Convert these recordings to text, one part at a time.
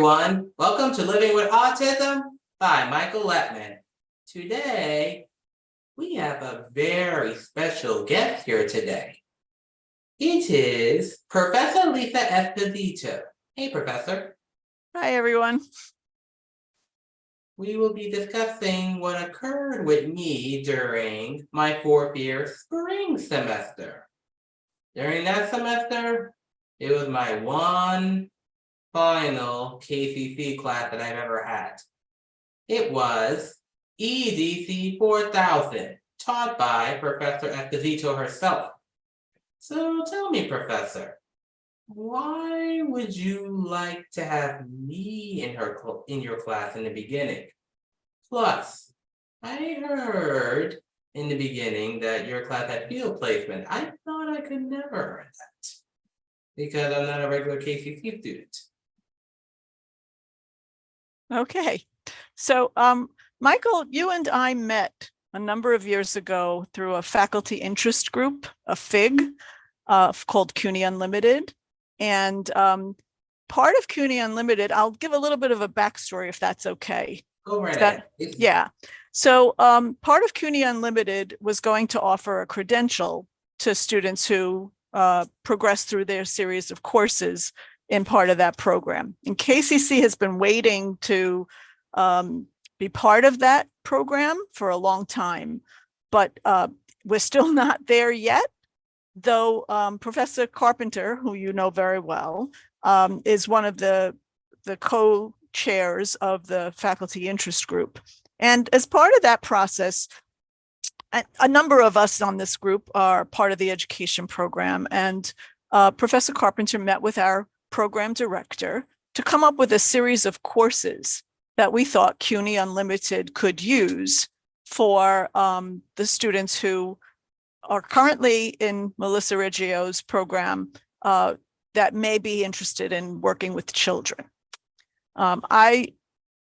everyone. Welcome to Living with Autism by Michael Lettman. Today, we have a very special guest here today. It is Professor Lisa Esposito. Hey, Professor. Hi, everyone. We will be discussing what occurred with me during my fourth year spring semester. During that semester, it was my one final KCC class that I've ever had. It was EDC 4000, taught by Professor Esposito herself. So tell me, Professor, why would you like to have me in your class in the beginning? Plus, I heard in the beginning that your class had field placement. I thought I could never earn that because I'm not a regular KCC student. Okay, so Michael, you and I met a number of years ago through a faculty interest group, a FIG, called CUNY Unlimited. And part of CUNY Unlimited, I'll give a little bit of a backstory if that's okay. Go right ahead. Yeah. So part of CUNY Unlimited was going to offer a credential to students who progress through their series of courses in part of that program. And KCC has been waiting to be part of that program for a long time, but we're still not there yet, though Professor Carpenter, who you know very well, is one of the co-chairs of the faculty interest group. And as part of that process, a number of us on this group are part of the education program, and Professor Carpenter met with our program director to come up with a series of courses that we thought CUNY Unlimited could use for the students who are currently in Melissa Reggio's program that may be interested in working with children. I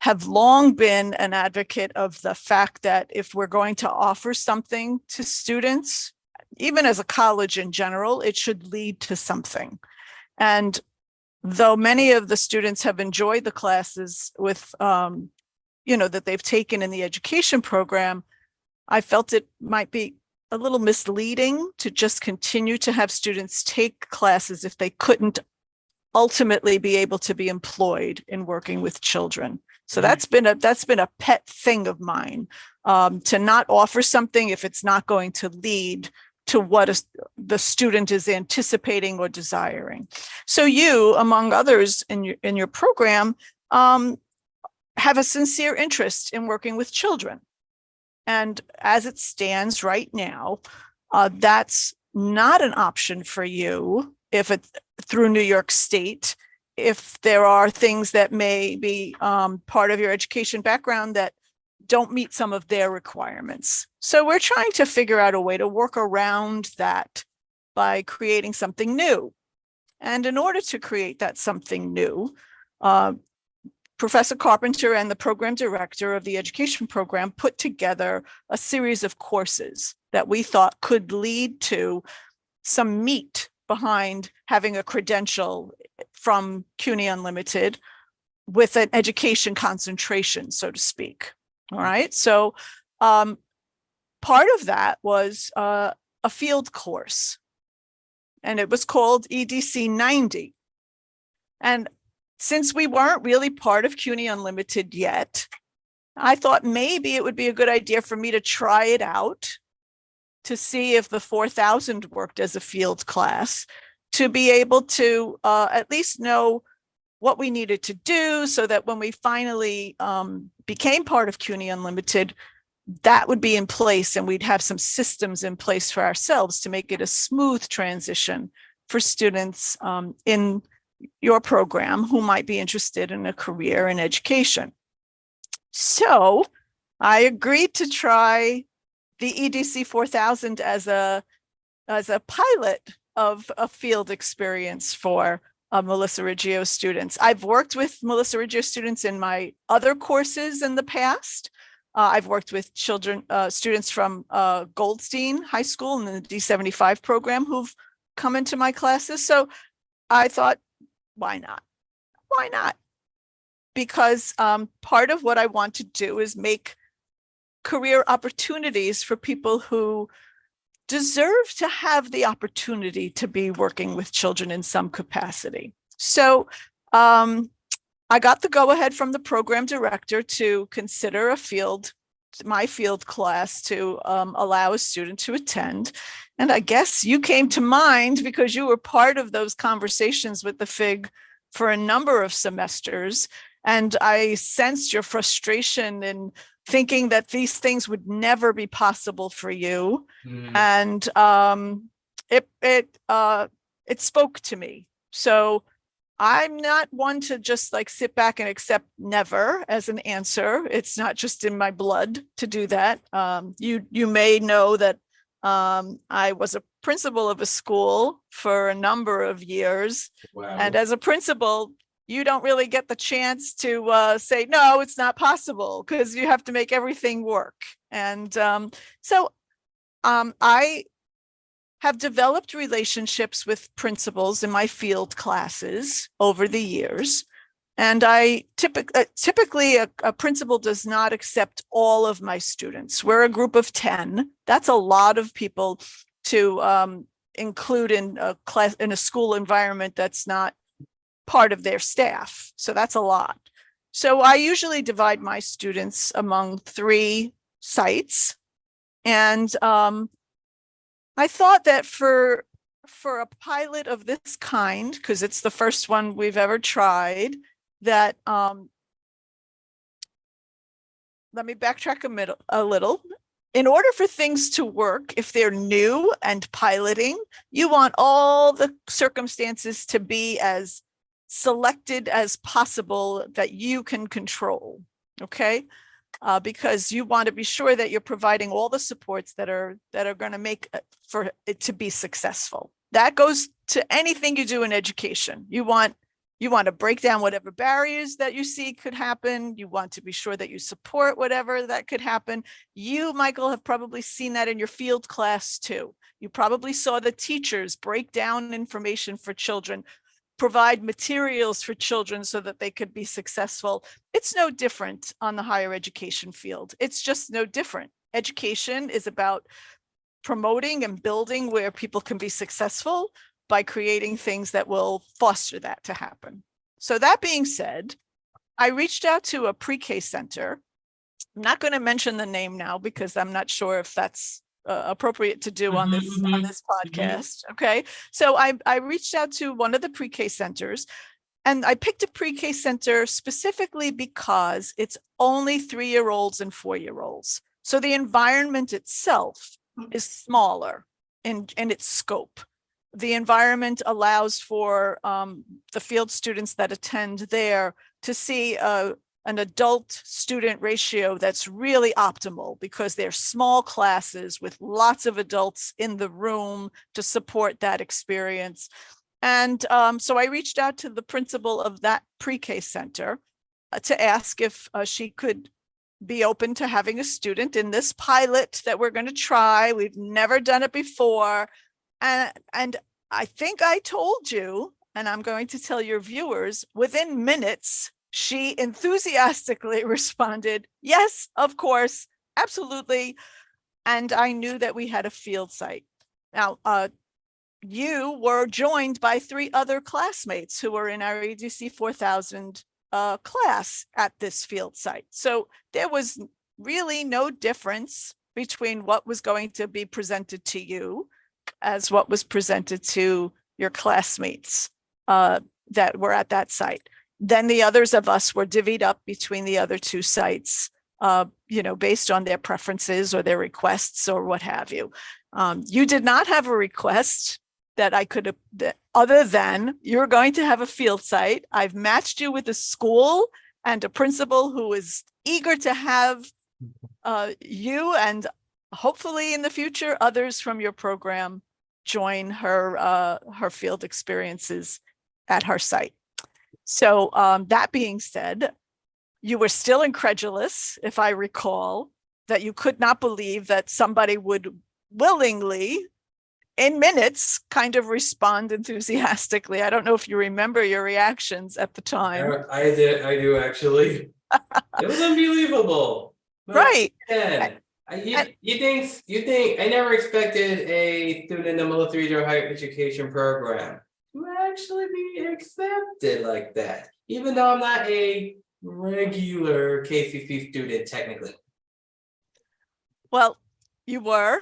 have long been an advocate of the fact that if we're going to offer something to students, even as a college in general, it should lead to something. And though many of the students have enjoyed the classes with, that they've taken in the education program, I felt it might be a little misleading to just continue to have students take classes if they couldn't ultimately be able to be employed in working with children. So that's been a pet thing of mine, to not offer something if it's not going to lead to what the student is anticipating or desiring. So you, among others in your program, have a sincere interest in working with children. And as it stands right now, that's not an option for you if it's through New York State, if there are things that may be part of your education background that don't meet some of their requirements. So we're trying to figure out a way to work around that by creating something new. And in order to create that something new, Professor Carpenter and the program director of the education program put together a series of courses that we thought could lead to some meat behind having a credential from CUNY Unlimited with an education concentration, so to speak. All right. So part of that was a field course, and it was called EDC 90. And since we weren't really part of CUNY Unlimited yet, I thought maybe it would be a good idea for me to try it out to see if the 4000 worked as a field class, to be able to at least know what we needed to do so that when we finally became part of CUNY Unlimited, that would be in place and we'd have some systems in place for ourselves to make it a smooth transition for students in your program who might be interested in a career in education. So I agreed to try the EDC 4000 as a pilot of a field experience for Melissa Reggio students. I've worked with Melissa Reggio students in my other courses in the past. I've worked with students from Goldstein High School and the D75 program who've come into my classes. So I thought, why not? Why not? because part of what I want to do is make career opportunities for people who deserve to have the opportunity to be working with children in some capacity. So I got the go-ahead from the program director to consider my field class to allow a student to attend. And I guess you came to mind because you were part of those conversations with the FIG for a number of semesters. And I sensed your frustration in thinking that these things would never be possible for you. And it spoke to me. So I'm not one to just like sit back and accept never as an answer. It's not just in my blood to do that. You may know that I was a principal of a school for a number of years. Wow. And as a principal, you don't really get the chance to say, no, it's not possible, because you have to make everything work. And so I have developed relationships with principals in my field classes over the years. And I typically a principal does not accept all of my students. We're a group of 10. That's a lot of people to include in a class, in a school environment that's not part of their staff. So that's a lot. So I usually divide my students among 3 sites. And I thought that for a pilot of this kind, because it's the first one we've ever tried, that let me backtrack a little. In order for things to work, if they're new and piloting, you want all the circumstances to be as selected as possible that you can control, okay? Because you want to be sure that you're providing all the supports that are going to make for it to be successful. That goes to anything you do in education. You want to break down whatever barriers that you see could happen. You want to be sure that you support whatever that could happen. You, Michael, have probably seen that in your field class too. You probably saw the teachers break down information for children, provide materials for children so that they could be successful. It's no different on the higher education field. It's just no different. Education is about promoting and building where people can be successful by creating things that will foster that to happen. So that being said, I reached out to a pre-K center. I'm not going to mention the name now because I'm not sure if that's appropriate to do on this podcast. Okay. So I reached out to one of the pre-K centers, and I picked a pre-K center specifically because it's only 3-year-olds and 4-year-olds. So the environment itself is smaller in its scope. The environment allows for the field students that attend there to see an adult student ratio that's really optimal, because they're small classes with lots of adults in the room to support that experience. And so I reached out to the principal of that pre-K center to ask if she could be open to having a student in this pilot that we're going to try. We've never done it before. And I think I told you, and I'm going to tell your viewers, within minutes, she enthusiastically responded, yes, of course, absolutely. And I knew that we had a field site. Now, you were joined by 3 other classmates who were in our EDC 4000 class at this field site. So there was really no difference between what was going to be presented to you as what was presented to your classmates that were at that site. Then the others of us were divvied up between the other 2 sites, based on their preferences or their requests or what have you. You did not have a request that I could have, other than you're going to have a field site. I've matched you with a school and a principal who is eager to have you, and hopefully in the future, others from your program join her field experiences at her site. So that being said, you were still incredulous, if I recall, that you could not believe that somebody would willingly in minutes, kind of respond enthusiastically. I don't know if you remember your reactions at the time. I do actually. It was unbelievable. But Right. again, you think I never expected a student in the military or higher education program to actually be accepted like that, even though I'm not a regular KCC student technically. Well, you were.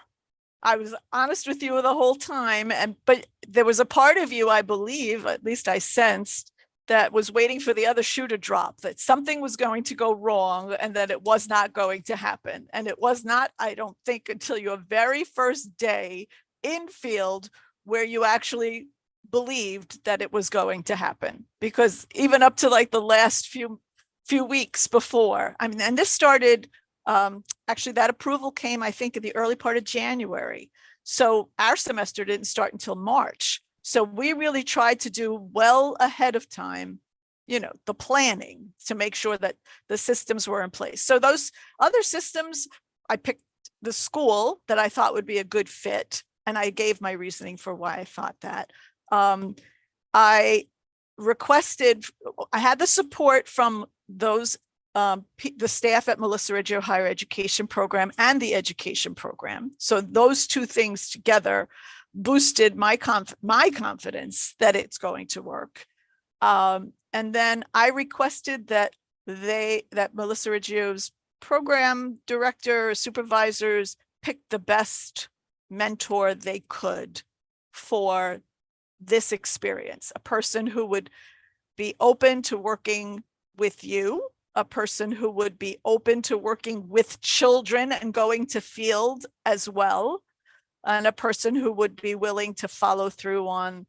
I was honest with you the whole time, but there was a part of you, I believe, at least I sensed, that was waiting for the other shoe to drop, that something was going to go wrong and that it was not going to happen. And it was not, I don't think, until your very first day in field where you actually believed that it was going to happen. Because even up to like the last few weeks before, I mean, and this started, actually that approval came, I think, in the early part of January. So our semester didn't start until March. So we really tried to do well ahead of time, the planning to make sure that the systems were in place. So those other systems, I picked the school that I thought would be a good fit. And I gave my reasoning for why I thought that. I had the support from those, the staff at Melissa Reggio Higher Education Program and the education program. So those two things together boosted my confidence that it's going to work. And then I requested that Melissa Reggio's program director, supervisors pick the best mentor they could for this experience, a person who would be open to working with you, a person who would be open to working with children and going to field as well, and a person who would be willing to follow through on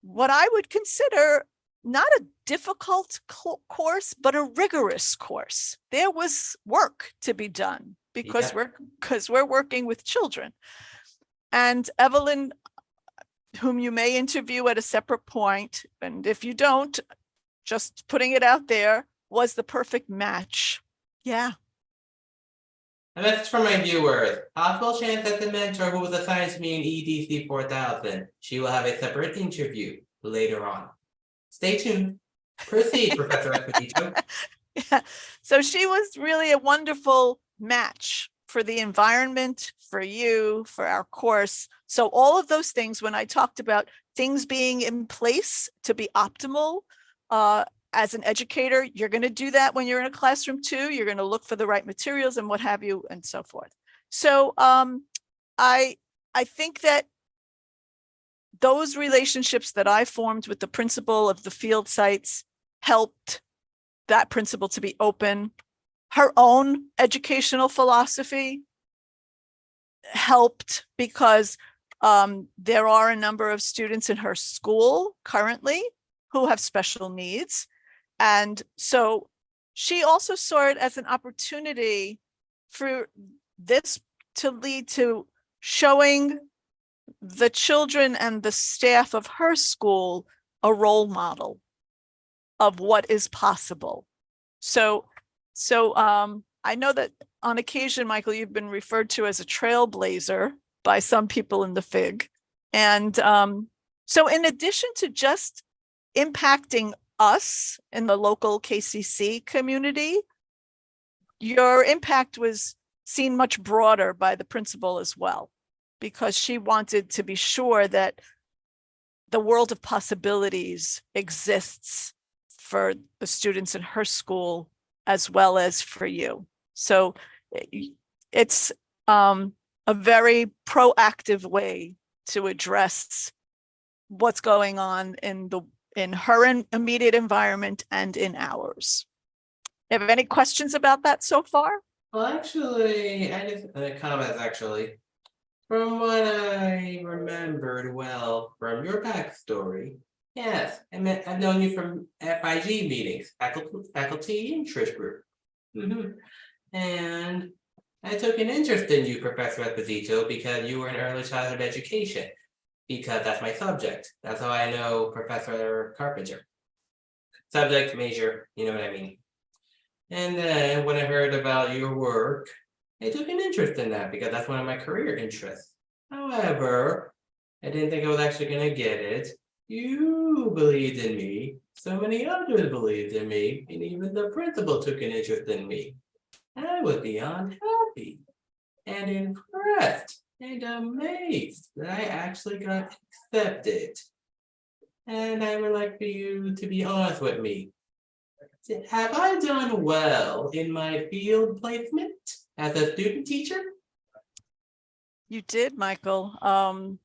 what I would consider not a difficult course, but a rigorous course. There was work to be done because we're working with children. And Evelyn, whom you may interview at a separate point, and if you don't, just putting it out there, was the perfect match. Yeah. And that's for my viewers. Possible chance that the mentor who was assigned to me in EDC 4000, she will have a separate interview later on. Stay tuned. Proceed, Professor Esposito. Yeah. So she was really a wonderful match for the environment, for you, for our course. So all of those things, when I talked about things being in place to be optimal, as an educator, you're going to do that when you're in a classroom too. You're going to look for the right materials and what have you, and so forth. So I think that those relationships that I formed with the principal of the field sites helped that principal to be open. Her own educational philosophy helped because there are a number of students in her school currently who have special needs. And so she also saw it as an opportunity for this to lead to showing the children and the staff of her school a role model of what is possible. So I know that on occasion, Michael, you've been referred to as a trailblazer by some people in the FIG. And so in addition to just impacting us in the local KCC community, your impact was seen much broader by the principal as well, because she wanted to be sure that the world of possibilities exists for the students in her school as well as for you. So it's a very proactive way to address what's going on in her immediate environment and in ours. Have any questions about that so far? Well, actually, I just comments actually. From what I remembered well from your backstory, yes, I've known you from FIG meetings, faculty interest group. And I took an interest in you, Professor Esposito, because you were in early childhood education, because that's my subject. That's how I know Professor Carpenter. Subject, major, you know what I mean. And then when I heard about your work, I took an interest in that because that's one of my career interests. However, I didn't think I was actually gonna get it. You believed in me. So many others believed in me, and even the principal took an interest in me. I was beyond happy and impressed and amazed that I actually got accepted. And I would like for you to be honest with me. Have I done well in my field placement as a student teacher? You did, Michael.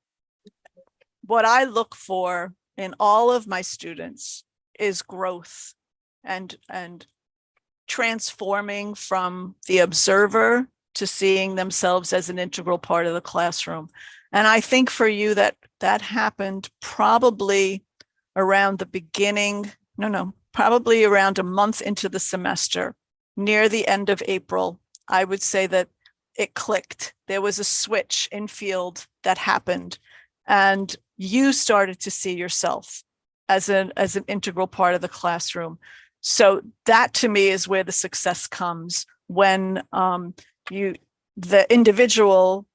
What I look for in all of my students is growth and transforming from the observer to seeing themselves as an integral part of the classroom. And I think for you that happened probably around the beginning, probably around a month into the semester, near the end of April. I would say that it clicked. There was a switch in field that happened, and you started to see yourself as an integral part of the classroom. So that to me is where the success comes, when the individual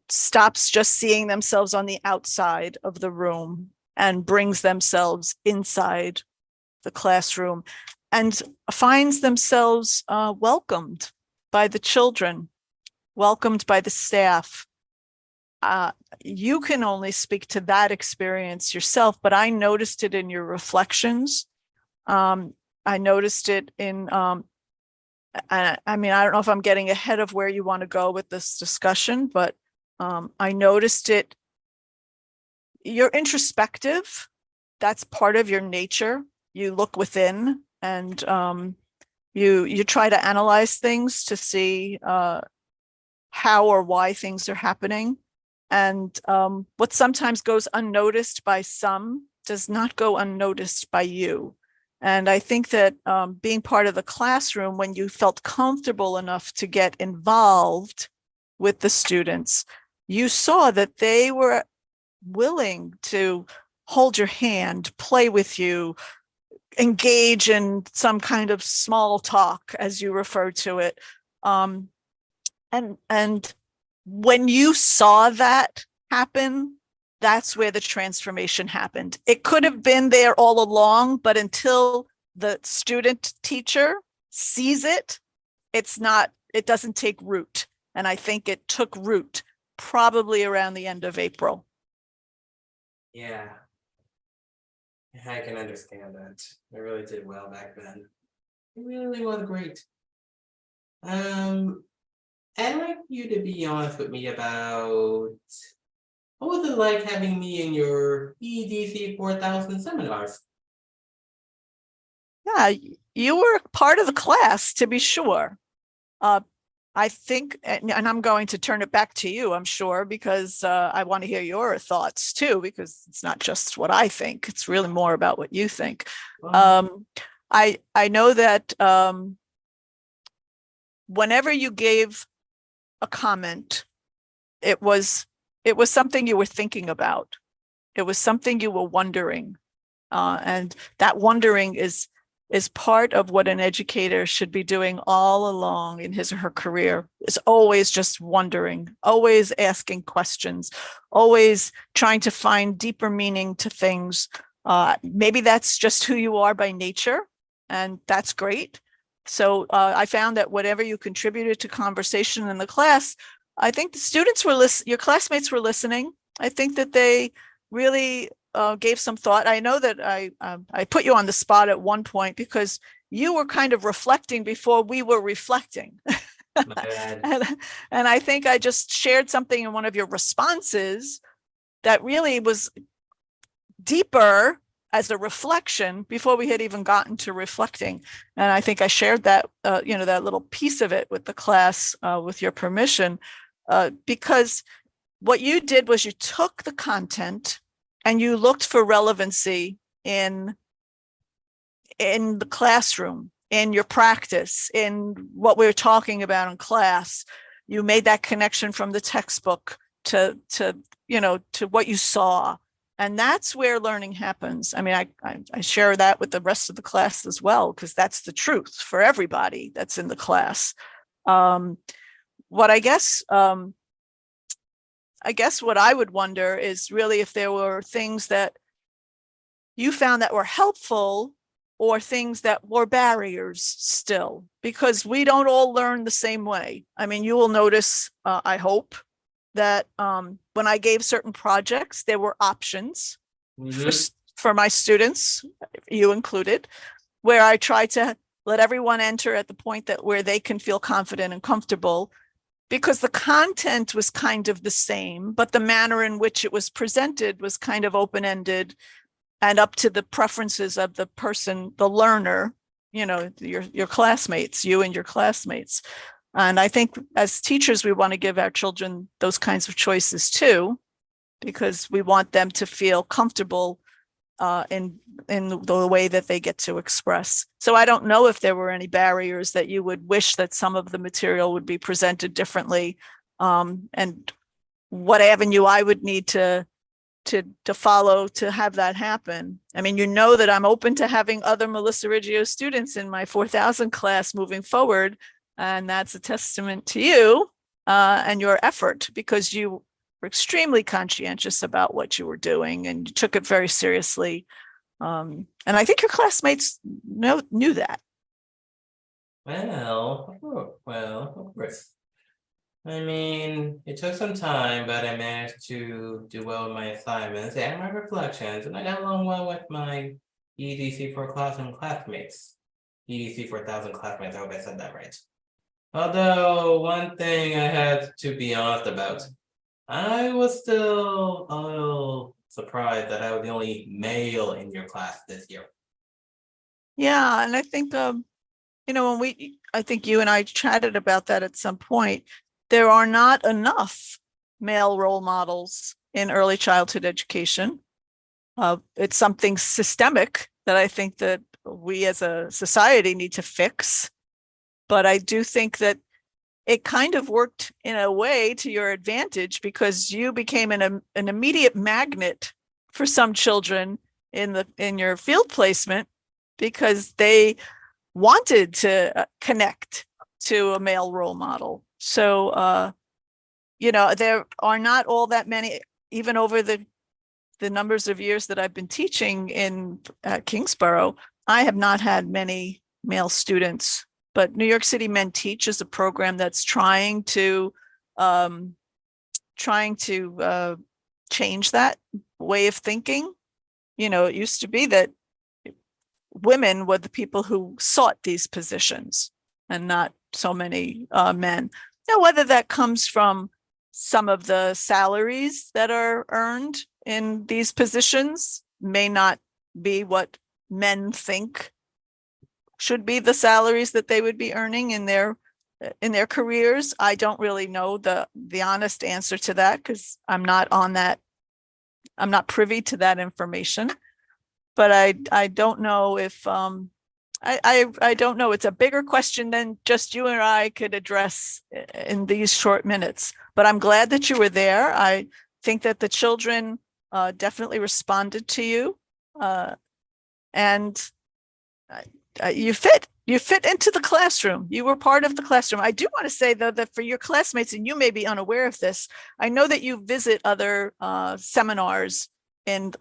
stops just seeing themselves on the outside of the room and brings themselves inside the classroom and finds themselves welcomed by the children, welcomed by the staff. You can only speak to that experience yourself, but I noticed it in your reflections. I noticed it in, I don't know if I'm getting ahead of where you want to go with this discussion, but I noticed it. You're introspective. That's part of your nature. You look within and you try to analyze things to see how or why things are happening. And what sometimes goes unnoticed by some does not go unnoticed by you. And I think that being part of the classroom, when you felt comfortable enough to get involved with the students, you saw that they were willing to hold your hand, play with you, engage in some kind of small talk, as you refer to it. And when you saw that happen, that's where the transformation happened. It could have been there all along, but until the student teacher sees it, it doesn't take root. And I think it took root probably around the end of April. Yeah. I can understand that. I really did well back then. It really was great. I'd like you to be honest with me about what was it like having me in your EDC 4000 seminars? Yeah, you were part of the class, to be sure. I think, and I'm going to turn it back to you, I'm sure, because I want to hear your thoughts too, because it's not just what I think, it's really more about what you think. I know that whenever you gave a comment, it was something you were thinking about. It was something you were wondering. And that wondering is part of what an educator should be doing all along in his or her career, is always just wondering, always asking questions, always trying to find deeper meaning to things. Maybe that's just who you are by nature, and that's great. So I found that whatever you contributed to conversation in the class, I think the students were listening, your classmates were listening. I think that they really gave some thought. I know that I put you on the spot at one point because you were kind of reflecting before we were reflecting. and I think I just shared something in one of your responses that really was deeper as a reflection before we had even gotten to reflecting. And I think I shared that, that little piece of it with the class with your permission, because what you did was you took the content and you looked for relevancy in the classroom, in your practice, in what we were talking about in class. You made that connection from the textbook to what you saw. And that's where learning happens. I mean, I share that with the rest of the class as well, because that's the truth for everybody that's in the class. What I guess I guess what I would wonder is really if there were things that you found that were helpful or things that were barriers still, because we don't all learn the same way. I mean, you will notice, I hope, that when I gave certain projects, there were options for my students, you included, where I try to let everyone enter at the point that where they can feel confident and comfortable, because the content was kind of the same, but the manner in which it was presented was kind of open-ended and up to the preferences of the person, the learner, your classmates, you and your classmates. And I think as teachers, we want to give our children those kinds of choices too, because we want them to feel comfortable in the way that they get to express. So I don't know if there were any barriers that you would wish that some of the material would be presented differently, and what avenue I would need to follow to have that happen. I mean, that I'm open to having other Melissa Riggio students in my 4000 class moving forward. And that's a testament to you and your effort, because you were extremely conscientious about what you were doing and you took it very seriously. And I think your classmates knew that. Well, of course. I mean, it took some time, but I managed to do well with my assignments and my reflections, and I got along well with my EDC for classroom classmates. EDC for 1000 classmates, I hope I said that right. Although, one thing I had to be honest about, I was still a little surprised that I was the only male in your class this year. Yeah, and I think, I think you and I chatted about that at some point. There are not enough male role models in early childhood education. It's something systemic that I think that we as a society need to fix. But I do think that it kind of worked in a way to your advantage, because you became an immediate magnet for some children in your field placement, because they wanted to connect to a male role model. So, there are not all that many, even over the numbers of years that I've been teaching at Kingsborough, I have not had many male students. But New York City Men Teach is a program that's trying to change that way of thinking. It used to be that women were the people who sought these positions and not so many men. Now, whether that comes from some of the salaries that are earned in these positions may not be what men think should be the salaries that they would be earning in their careers. I don't really know the honest answer to that, because I'm not privy to that information. But I don't know if I don't know. It's a bigger question than just you and I could address in these short minutes. But I'm glad that you were there. I think that the children definitely responded to you, and you fit into the classroom. You were part of the classroom. I do want to say, though, that for your classmates, and you may be unaware of this, I know that you visit other seminars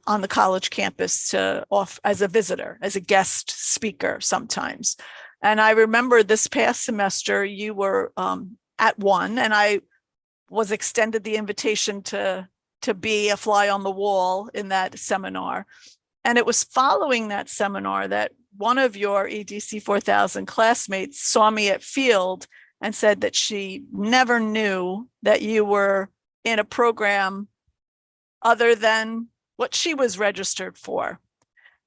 on the college campus as a visitor, as a guest speaker sometimes. And I remember this past semester you were at one, and I was extended the invitation to be a fly on the wall in that seminar. And it was following that seminar that one of your EDC 4000 classmates saw me at field and said that she never knew that you were in a program other than what she was registered for.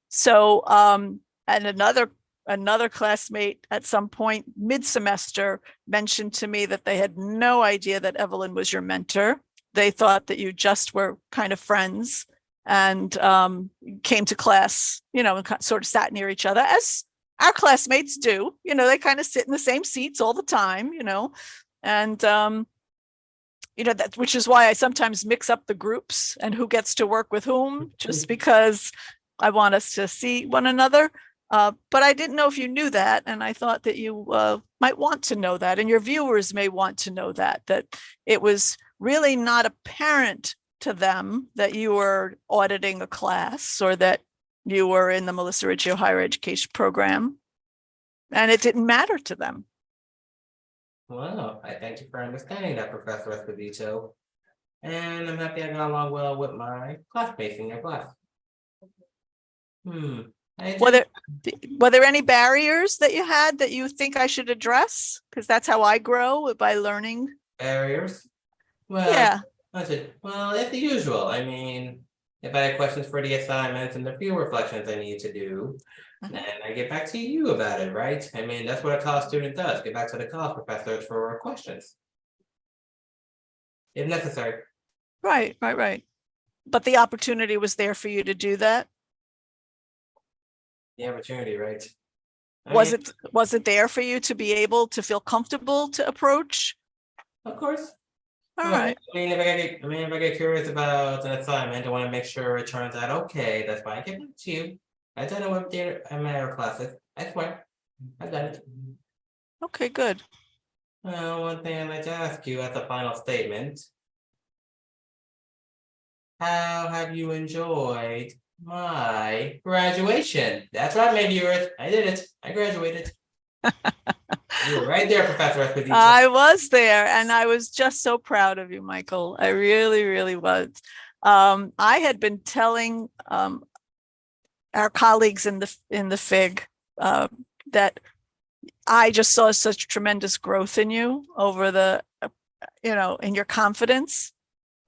So, and another classmate at some point mid-semester mentioned to me that they had no idea that Evelyn was your mentor. They thought that you just were kind of friends and came to class, and sort of sat near each other, as our classmates do. They kind of sit in the same seats all the time, and that, which is why I sometimes mix up the groups and who gets to work with whom, just because I want us to see one another. But I didn't know if you knew that, and I thought that you might want to know that, and your viewers may want to know that it was really not apparent to them that you were auditing a class or that you were in the Melissa Riccio higher education program. And it didn't matter to them. Well, I thank you for understanding that, Professor Esposito. And I'm happy I got along well with my classmates in your class. I Were do there any barriers that you had that you think I should address? Because that's how I grow, by learning. barriers. Well, Yeah. it's the usual. I mean, if I had questions for the assignments and the field reflections I need to do, then I get back to you about it, right? I mean, that's what a college student does. Get back to the college professors for questions. If necessary. Right. But the opportunity was there for you to do that. The opportunity, right? Was it there for you to be able to feel comfortable to approach? Of course. All right. If I get curious about an assignment, I want to make sure it turns out okay. That's why I get back to you. I've done it with my other classes. I swear. I've done it. Okay, good. Well, one thing I'd like to ask you as a final statement. How have you enjoyed my graduation? That's right, my viewers. I did it. I graduated. You were right there, Professor Esposito. I was there, and I was just so proud of you, Michael. I really, really was. I had been telling our colleagues in the FIG that I just saw such tremendous growth in you over the, in your confidence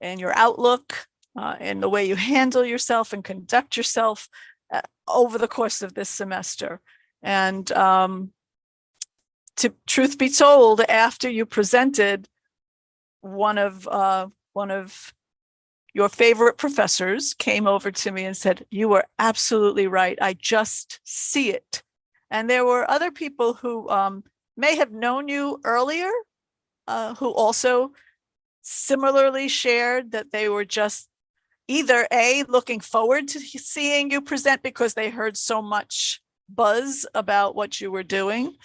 and your outlook, and the way you handle yourself and conduct yourself over the course of this semester. And truth be told, after you presented, one of your favorite professors came over to me and said, "You were absolutely right. I just see it." And there were other people who may have known you earlier, who also similarly shared that they were just either looking forward to seeing you present because they heard so much buzz about what you were doing,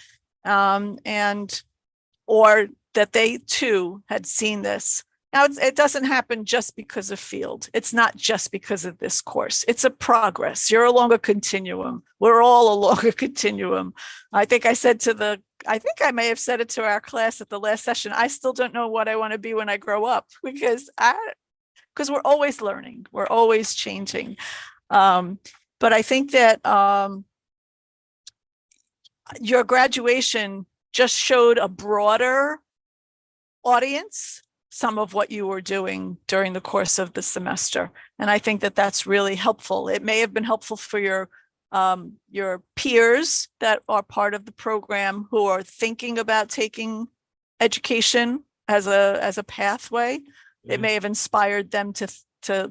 or that they too had seen this. Now, it doesn't happen just because of field. It's not just because of this course. It's a progress. You're along a continuum. We're all along a continuum. I think I may have said it to our class at the last session. I still don't know what I want to be when I grow up, because we're always learning. We're always changing. But I think that your graduation just showed a broader audience some of what you were doing during the course of the semester. And I think that that's really helpful. It may have been helpful for your peers that are part of the program who are thinking about taking education as a pathway. It may have inspired them to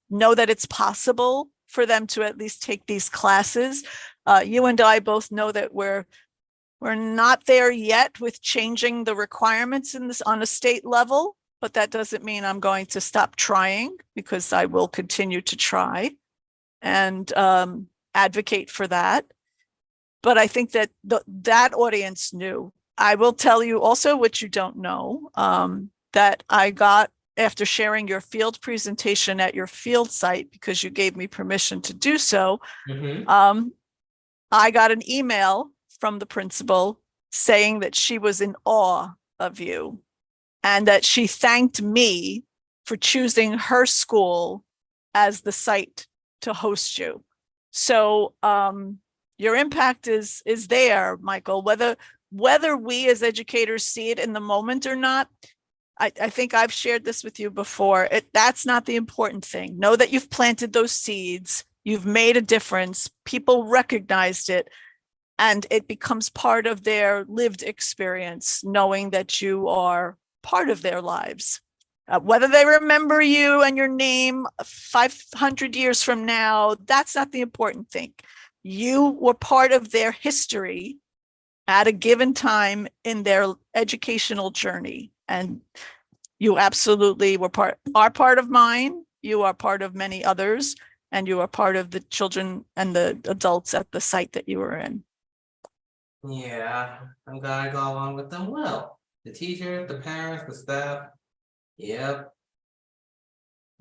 know that it's possible for them to at least take these classes. You and I both know that we're not there yet with changing the requirements in this on a state level, but that doesn't mean I'm going to stop trying, because I will continue to try and advocate for that. But I think that that audience knew. I will tell you also what you don't know, that I got after sharing your field presentation at your field site, because you gave me permission to do so. I got an email from the principal saying that she was in awe of you and that she thanked me for choosing her school as the site to host you. So your impact is there, Michael, whether we as educators see it in the moment or not. I think I've shared this with you before. That's not the important thing. Know that you've planted those seeds. You've made a difference. People recognized it. And it becomes part of their lived experience, knowing that you are part of their lives. Whether they remember you and your name 500 years from now, that's not the important thing. You were part of their history at a given time in their educational journey. And you absolutely are part of mine. You are part of many others, and you are part of the children and the adults at the site that you were in. Yeah, I'm glad I got along with them well. The teachers, the parents, the staff. Yep.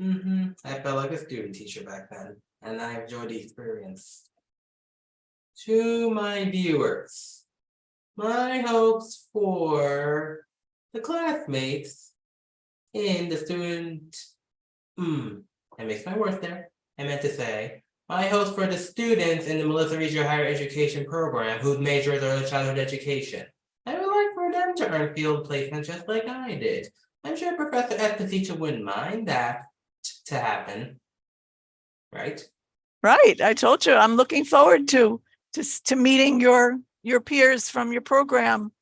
I felt like a student teacher back then, and I enjoyed the experience. To my viewers, my hopes for the classmates in the student. I mixed my words there. I meant to say, my hopes for the students in the Melissa Reggio Higher Education Program whose major is early childhood education. I would like for them to earn field placement just like I did. I'm sure Professor Esposito wouldn't mind that to happen. Right? Right. I told you, I'm looking forward to meeting your peers from your program.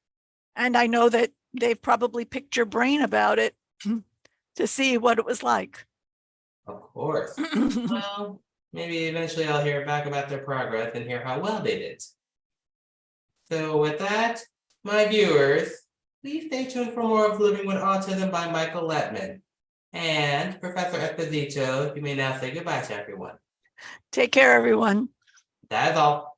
And I know that they've probably picked your brain about it to see what it was like. Of course. Well, maybe eventually I'll hear back about their progress and hear how well they did. So with that, my viewers, please stay tuned for more of Living with Autism by Michael Lettman. And Professor Esposito, you may now say goodbye to everyone. Take care, everyone. That is all.